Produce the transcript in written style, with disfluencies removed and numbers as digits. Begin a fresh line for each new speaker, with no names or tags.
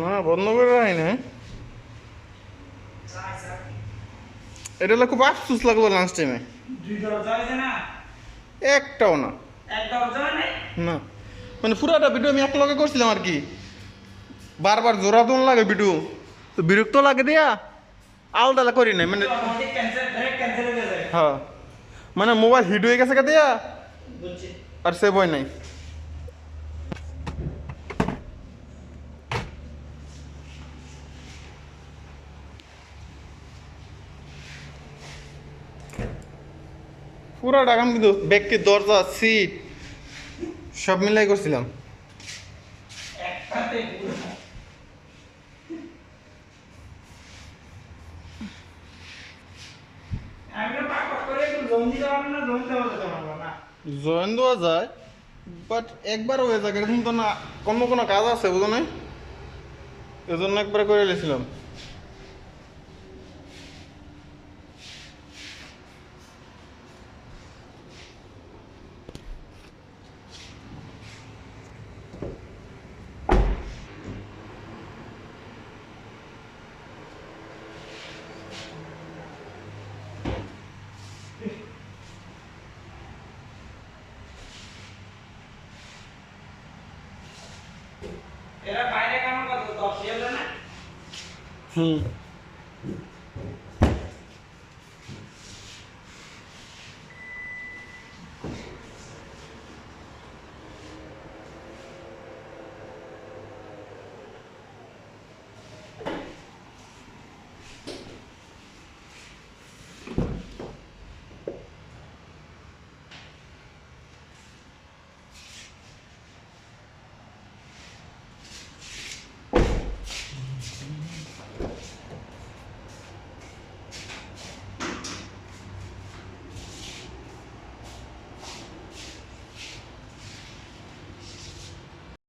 না বন্ধ করে রাখি না। এটা হলো খুব আফসোস লাগলো লাঞ্চ টাইমে। একটাও না, না মানে পুরাটা ভিডিও আমি এক লগে করছিলাম আর কি, বারবার জোড়া দোন লাগে ভিডিও তো বিরক্ত লাগে দিয়া আলাদা করি নাই মানে। হ্যাঁ মানে মোবাইল হিট হয়ে গেছে দিয়া আর সেভ হয় নাই। পুরাটা আমি কিন্তু ব্যাগটির দরজা সিট সব মিলাই করছিলাম। জয়েন দেওয়া যায় বাট একবার হয়ে যায় এরকম তো না, কোনো কোনো কাজ আছে বুঝো নাই, এজন্য একবার করে নিয়েছিলাম। হুম